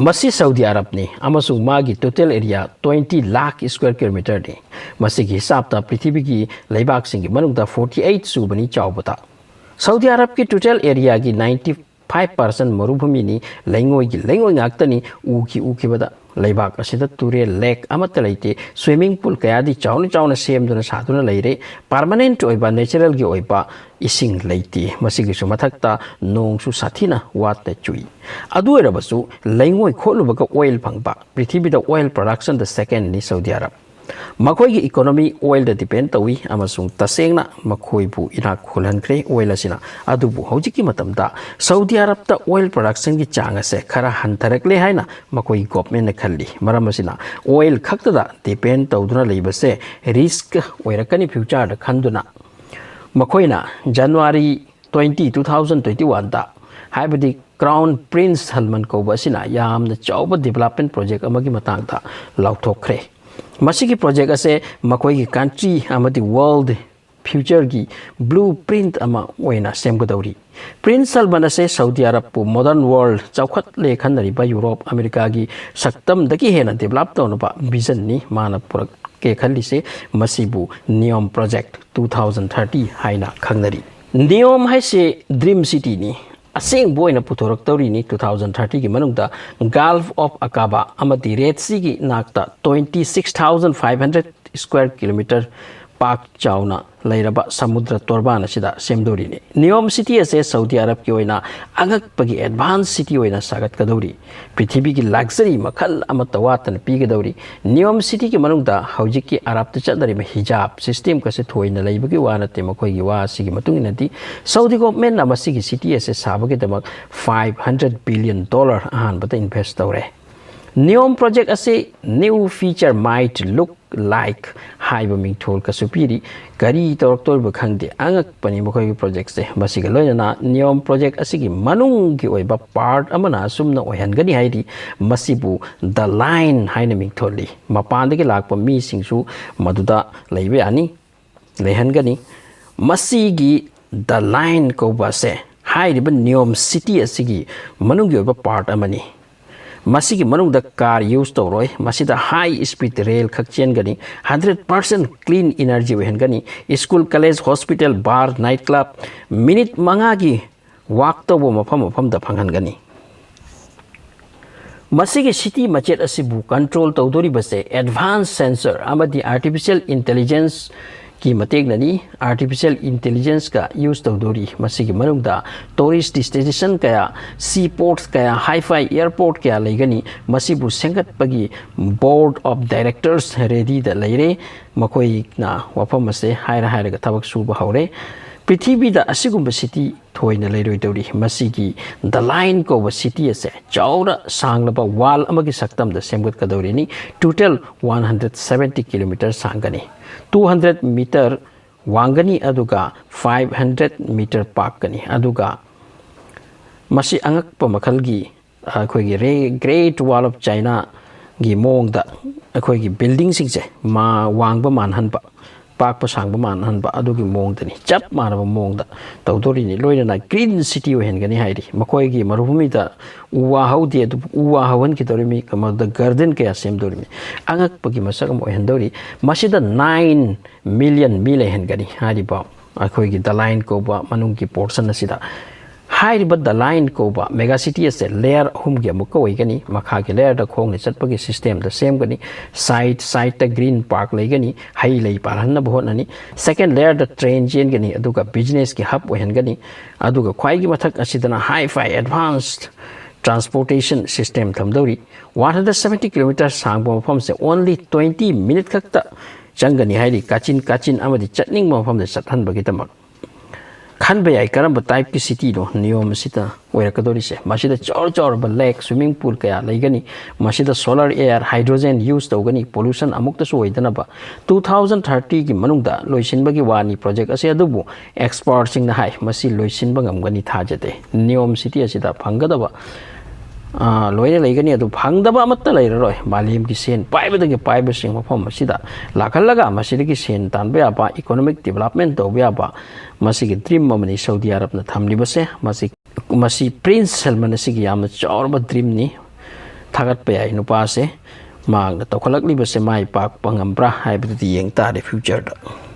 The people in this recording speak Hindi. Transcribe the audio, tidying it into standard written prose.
मसी सऊदी अरब ने अमसुंग मागी total area 20 lakh square kilometre ने मसी की हिसाब ता पृथ्वी की लेबाक सिंह की मनुंग दा 48 सुबनी चावबता सऊदी अरब की टोटल एरिया की 95% मरुभूमि नि लेंगोई ngakतनी उकी बदा लेबाक असिदा तुरे लेक अमत लेते स्विमिंग पूल कयादी चाउन सेमदुना सादुना लेरे परमानेंट ओइबा नेचुरल की ओइबा इसिंग लेते मसिगिसु मथक्ता नोंगसु साथीना वात चुई अदु एरबसु लेंगोई खोलुबका ऑयल फंगबा पृथ्वीदा ऑयल प्रोडक्शन द सेकंड नि सऊदी अरब मखोई की इकोनॉमी ऑयल द डिपेंड तवी अमसुंग तसेंगना मखोइबु इना खोलहनख्रे ऑयल असिना अदुबु हौजिकी मतमदा सऊदी अरब ता ऑयल प्रोडक्शन की चांग से खरा हंथरकले हाइना मखोई गवर्नमेंट ने खल्ली मरम असिना ऑयल खक्तदा डिपेंड तौदुना लेबसे रिस्क ओइरकनी फ्यूचर द खंदुना मखोइना जनवरी 2021 दा हाइबदी क्राउन प्रिंस सलमान कौब असिना यामना चौब डेवलपमेंट प्रोजेक्ट अमगी मतंग था लाउथोखरे मसीगी प्रोजेक्ट असे मकोई की कंट्री अमदी वर्ल्ड फ्यूचर की ब्लूप्रिंट अमा ओइना सेमगदौरी प्रिंस सलमान असे सऊदी अरब पु मॉडर्न वर्ल्ड चौखत ले खनरिबा यूरोप अमेरिका की सक्तम दकी हेना डेवलप तौनबा विजन नि माना पुरक के खल्लिसे मसीबु नियम प्रोजेक्ट 2030 हाइना खंगनरी नियम हाइसे ड्रीम सिटी नि असेंग बोइना पुथोरक तौरीनी 2030 की मनुंगदा गल्फ ऑफ अकाबा अमदी रेड सी की नाकता 26,500 स्क्वायर किलोमीटर पाक चाउना लैरबा समुद्र तोरबान असिदा सेमदोरीने नियम सिटी असे सऊदी अरब की ओइना अंगकपगी एडवांस सिटी ओइना सागत कदौरी पृथ्वी की लग्जरी मखल अमतवातन पीगदौरी नियम सिटी की मनुंगदा हौजिक की अरब त चदरिम हिजाब सिस्टम कसे थोइना लैबगी वानते मखोइगी वासिगी मतुंगिनदी सऊदी गवर्नमेंट अमसिगी सिटी असे साबगे दमक $500 बिलियन अहानबता इन्वेस्ट तौरे नियम प्रोजेक्ट असे new feature might look like हाइब मिंगथोल का सुपीरी करी तौरतोल खंगदे अंगकपनी मखोई प्रोजेक्ट से मसिगा लोयना नियम प्रोजेक्ट असिगी मनुंग की ओइबा part Amna Sumana ओहनगनी हाइरी मसिबु the line हाइना मिंगथोली मपानदगी Lakpa मी सिंगसु मदुदा लैबे आनी लेहनगनी मसिगी द लाइन कोबा से हाइरिबा नियम सिटी असिगी मनुंग की ओइबा पार्ट अमनी मसीगी मनुंग द कार यूज तौरोय मसीदा हाई स्पीड रेल खक्चेनगनी 100% क्लीन एनर्जी वहनगनी school college hospital bar night club minute मंगा की वाक तौबो मफम द फंगनगनी मसीगी सिटी मचेट असिबु कंट्रोल तौदोरी बसे एडवांस सेंसर अमदी आर्टिफिशियल इंटेलिजेंस की मतेगननी आर्टिफिशियल इंटेलिजेंस का यूज तौदोरी मसीगी मनुंगदा टूरिस्ट डेस्टिनेशन कया सी पोर्ट्स कया हाईफाई एयरपोर्ट कया लेगनी मसीबु सेंगतपगी board of directors ready the लेरे मकोई ना वफम से हायरा थबक सुब हौरे पृथ्वी दा असिगुंब सिटी थोइना लेरोय तौरी मसीगी द लाइन को सिटी असे चौरा सांगलबा वाल अमगी सक्तम द सेमगत कदौरीनी टोटल 170 किलोमीटर सांगनी 200 मीटर वांगनी अदुगा 500 मीटर पाकनी अदुगा मसी अंगकप मखलगी अखोगी ग्रेट वॉल ऑफ चाइना गी मोंग दा अखोगी बिल्डिंग सिंगसे मा वांगबा मानहनबा पाक पसांग मानहनबा अदुगी मोंगदनी चप मानबा मोंगदा तौदोरीनी लोइना ग्रीन सिटी ओहेनगनी हाइरी मखोइगी मरुभूमिदा उवा हौदे अदु उवा हवन की तोरिमी कमद गार्डन के सेमदोरिमी अंगकपगी मसकम ओहेनदोरी मसिदा 9 मिलियन मिले हेनगनी हारिबा अखोइगी द लाइन कोबा मनुंगी पोर्शन असिदा हाइरिबा द लाइन कोबा मेगा सिटी असे लेयर हुमगे मुका ओइगनी मखा के लेयर द खोंगने चटपगी सिस्टम द सेम गनी साइड द ग्रीन पार्क लेगनी हाई लई पारहन बहोननी सेकंड लेयर द ट्रेन चेन गनी अदुगा बिजनेस की हब ओहनगनी अदुगा ख्वाइगी मथक असिदना hi fi advanced transportation system थमदौरी 170 किलोमीटर सांगबो मफम से ओनली 20 मिनट खक्ता चंगनी हाइरी काचिन अमदी चटनिंग मफम दे सथन बगी तमक खान बयाई करम टाइप की सिटी नो नियम सिता ओयरकदोरी से मसिदा चौर लेक स्विमिंग पूल कया लेगनी मसिदा सोलर एयर हाइड्रोजन यूज तौगनी पोल्यूशन अमुक्तसु ओइदनबा 2030 की मनुंगदा लोइसिनबगी वानी प्रोजेक्ट असे अदुबु एक्सपर्ट सिंगना हाई मसि लोइसिनबा गमगनी थाजते नियम सिटी असिदा फंगदबा लोइने लेगनी अदु फंगदबा अमत्ता लैररोय मालिम की सेन पाइबदगी पाइब सिंग मफम मसिदा लाखलगा मसिदगी सेन तानबे आबा इकोनॉमिक डेवलपमेंट तौबे आबा मसिगी ड्रीम ममनी सऊदी अरब न थमलिबसे मसि प्रिंस सलमान सिगी याम चौरबा ड्रीम नि थागत पे आई नुपा से मांग तौखलक लिबसे माई पाक पंगम्ब्रा हाइबदि येंग तारे फ्यूचर दा